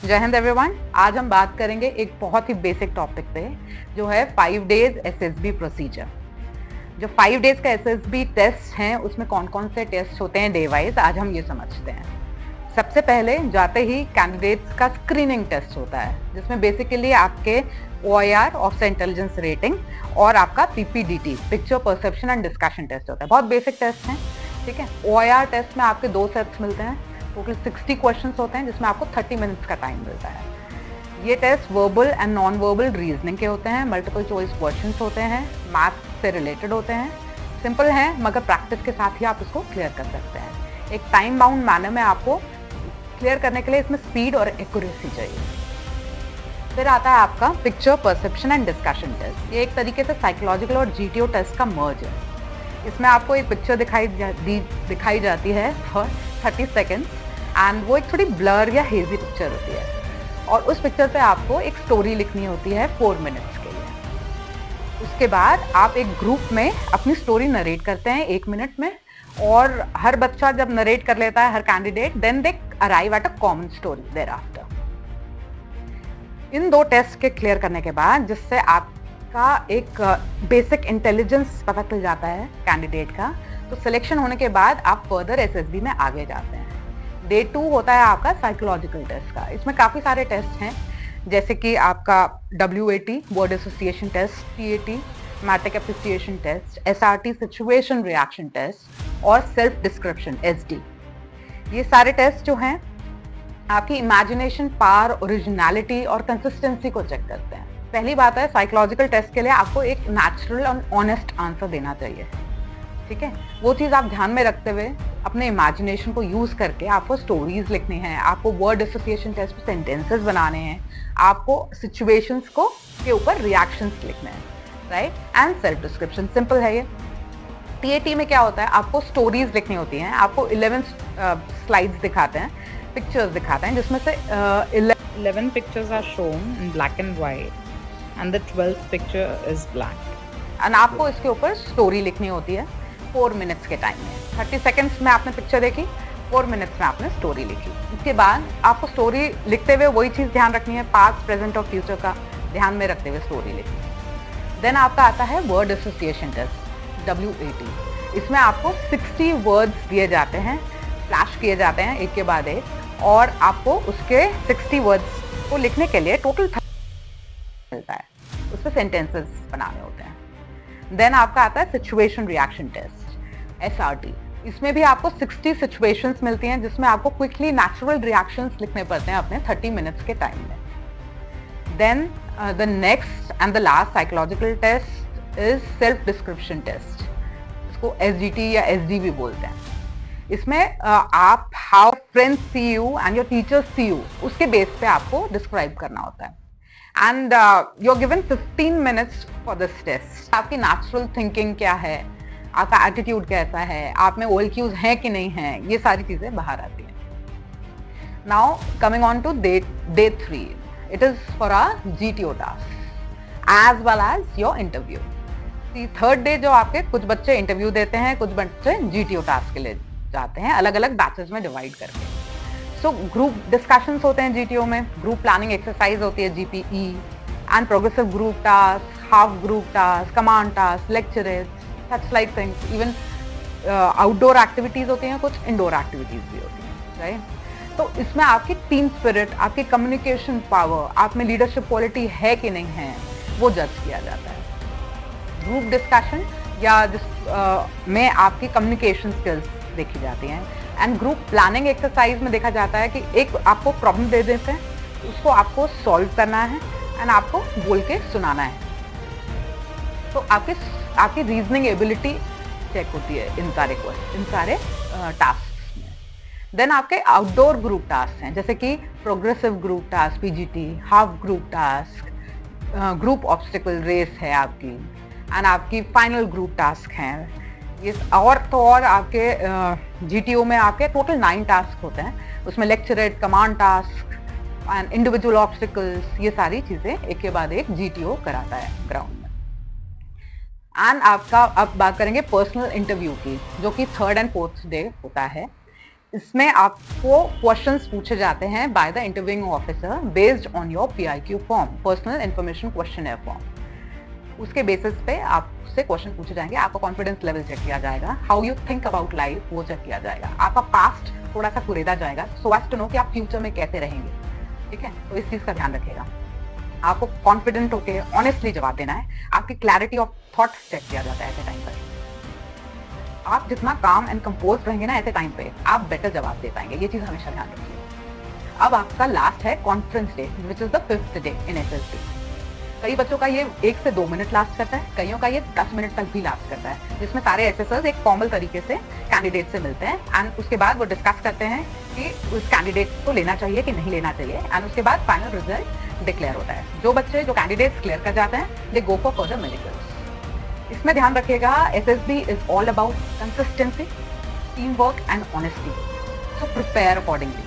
जय हिंद एवरीवन। आज हम बात करेंगे एक बहुत ही बेसिक टॉपिक पे, जो है 5 डेज एसएसबी प्रोसीजर। जो 5 डेज का एसएसबी टेस्ट है उसमें कौन कौन से टेस्ट होते हैं डे वाइज, आज हम ये समझते हैं। सबसे पहले जाते ही कैंडिडेट्स का स्क्रीनिंग टेस्ट होता है, जिसमें बेसिकली आपके OIR ऑफिसर इंटेलिजेंस रेटिंग और आपका PPDT picture perception and discussion test होता है। बहुत बेसिक टेस्ट हैं, ठीक है। OIR टेस्ट में आपके 2 सेट्स मिलते हैं, टोटल 60 क्वेश्चंस होते हैं, जिसमें आपको 30 मिनट्स का टाइम मिलता है। ये test verbal and non verbal reasoning के होते हैं, मल्टीपल चॉइस क्वेश्चंस होते हैं, मैथ्स से रिलेटेड होते हैं, सिंपल हैं मगर प्रैक्टिस के साथ ही आप इसको क्लियर कर सकते हैं। एक टाइम बाउंड मैनर में आपको क्लियर करने के लिए इसमें स्पीड और एक्यूरेसी चाहिए। फिर आता है आपका picture perception and discussion test. ये एक तरीके से साइकोलॉजिकल और GTO टेस्ट का मर्ज है। इसमें आपको एक पिक्चर दिखाई जाती है फॉर 30 सेकेंड्स एंड वो एक थोड़ी ब्लर या हेजी पिक्चर होती है, और उस पिक्चर पे आपको एक स्टोरी लिखनी होती है 4 मिनट्स के लिए। उसके बाद आप एक ग्रुप में अपनी स्टोरी नरेट करते हैं 1 मिनट में, और हर बच्चा जब नरेट कर लेता है, हर candidate, then they arrive at a common story thereafter. इन 2 टेस्ट के क्लियर करने के बाद, जिससे आपका एक बेसिक इंटेलिजेंस पता चल जाता है कैंडिडेट का, तो सिलेक्शन होने के बाद आप फर्दर SSB में आगे जाते हैं। डे 2 होता है आपका साइकोलॉजिकल टेस्ट का। इसमें काफ़ी सारे टेस्ट हैं, जैसे कि आपका WAT word association test, TAT thematic apperception test, SRT situation reaction test और सेल्फ डिस्क्रिप्शन SD। ये सारे टेस्ट जो हैं आपकी इमेजिनेशन पावर, ओरिजिनलिटी और कंसिस्टेंसी को चेक करते हैं। पहली बात है, साइकोलॉजिकल टेस्ट के लिए आपको एक नेचुरल और ऑनेस्ट आंसर देना चाहिए, ठीक है। वो चीज़ आप ध्यान में रखते हुए अपने इमेजिनेशन को यूज़ करके आपको स्टोरीज लिखनी है, आपको वर्ड एसोसिएशन टेस्ट में सेंटेंसेस बनाने हैं, आपको सिचुएशंस को के ऊपर रिएक्शंस लिखने हैं, right. And self description, simple है ये। TAT में क्या होता है, आपको स्टोरीज लिखनी होती हैं, आपको 11 स्लाइड्स दिखाते हैं, पिक्चर्स दिखाते हैं, जिसमें से 11 pictures are shown in black and white and the 12th picture is blank, and आपको इसके ऊपर स्टोरी लिखनी होती है 4 मिनट्स के टाइम में। 30 सेकेंड्स में आपने पिक्चर देखी, 4 मिनट्स में आपने स्टोरी लिखी। इसके बाद आपको स्टोरी लिखते हुए वही चीज़ ध्यान रखनी है, पास्ट, प्रेजेंट और फ्यूचर का ध्यान में रखते हुए स्टोरी लिखनी। देन आपका आता है वर्ड एसोसिएशन टेस्ट, WAT। इसमें आपको 60 वर्ड्स दिए जाते हैं, फ्लैश किए जाते हैं एक के बाद एक, और आपको उसके 60 वर्ड्स को लिखने के लिए टोटल मिलता है, उस पर सेंटेंसेस बनाने होते हैं। देन आपका आता है सिचुएशन रिएक्शन टेस्ट, SRT। इसमें भी आपको 60 सिचुएशंस मिलती हैं, जिसमें आपको क्विकली नेचुरल रिएक्शंस लिखने पड़ते हैं अपने 30 मिनट्स के टाइम में। Then the next and the last psychological test is self description test. इसको SDT या SD भी बोलते हैं। इसमें आप how friends see you and your teachers see you, उसके बेस पे आपको डिस्क्राइब करना होता है। And you are given 15 minutes for this test. आपकी नेचुरल थिंकिंग क्या है, आपका एटीट्यूड कैसा है, आप में OLQs हैं कि नहीं हैं, ये सारी चीज़ें बाहर आती हैं। Now coming on to day 3, it is for a GTO task as well as your interview. 3rd day जो आपके कुछ बच्चे इंटरव्यू देते हैं, कुछ बच्चे GTO टास्क के लिए जाते हैं, अलग अलग बैचेस में डिवाइड करके। सो ग्रुप डिस्कशंस होते हैं GTO में, ग्रुप प्लानिंग एक्सरसाइज होती है GPE, and progressive group task, half group task, command task, lecturettes, such like things. Even outdoor activities होती हैं, कुछ इंडोर एक्टिविटीज भी होती हैं, राइट। तो इसमें आपकी टीम स्पिरिट, आपकी कम्युनिकेशन पावर, आप में लीडरशिप क्वालिटी है कि नहीं है, वो जज किया जाता है। ग्रुप डिस्कशन या में आपकी कम्युनिकेशन स्किल्स देखी जाती हैं। एंड ग्रुप प्लानिंग एक्सरसाइज में देखा जाता है कि एक आपको प्रॉब्लम दे देते हैं, उसको आपको सॉल्व करना है एंड आपको बोल के सुनाना है। तो आपकी रीजनिंग एबिलिटी चेक होती है इन सारे टास्क में। देन आपके आउटडोर ग्रुप टास्क हैं, जैसे कि progressive group task PGT, half group task, group obstacle race है आपकी, एंड आपकी फाइनल ग्रुप टास्क हैं। ये और तो और आपके GTO में आपके टोटल 9 टास्क होते हैं। उसमें lecturette, command task and individual obstacles, ये सारी चीज़ें एक के बाद एक GTO कराता है ग्राउंड में। एंड आपका अब बात करेंगे पर्सनल इंटरव्यू की, जो कि 3rd एंड 4th डे होता है। इसमें आपको क्वेश्चंस पूछे जाते हैं by the interviewing officer based on your PIQ form, personal information questionnaire form. उसके बेसिस पे आपसे क्वेश्चन पूछे जाएंगे, आपका कॉन्फिडेंस लेवल चेक किया जाएगा, how you think about life वो चेक किया जाएगा, आपका पास्ट थोड़ा सा कुरेदा जाएगा सो एज टू नो कि आप फ्यूचर में कैसे रहेंगे। ठीक है, तो इस चीज का ध्यान रखिएगा। आपको कॉन्फिडेंट होकर ऑनेस्टली जवाब देना है, आपकी क्लैरिटी ऑफ थॉट चेक किया जाता है ऐसे टाइम पर। आप जितना काम एंड कंपोज रहेंगे ना ऐसे टाइम पे, आप बेटर जवाब दे पाएंगे, ये चीज हमेशा ध्यान रखिए। अब आपका लास्ट है conference day, which is the 5th day in SSB। कई बच्चों का ये 1 से 2 मिनट लास्ट करता है, कईयों का ये 10 मिनट तक भी लास्ट करता है, जिसमें सारे एसेसर्स एक फॉर्मल तरीके से कैंडिडेट से मिलते हैं एंड उसके बाद वो डिस्कस करते हैं कि उस कैंडिडेट को लेना चाहिए कि नहीं लेना चाहिए, एंड उसके बाद फाइनल रिजल्ट डिक्लेयर होता है। जो बच्चे क्लियर कर जाते हैं, दे गो फॉर फर्दर मेडिकल्स। इसमें ध्यान रखिएगा, SSB is all about consistency, team work and honesty, so prepare accordingly.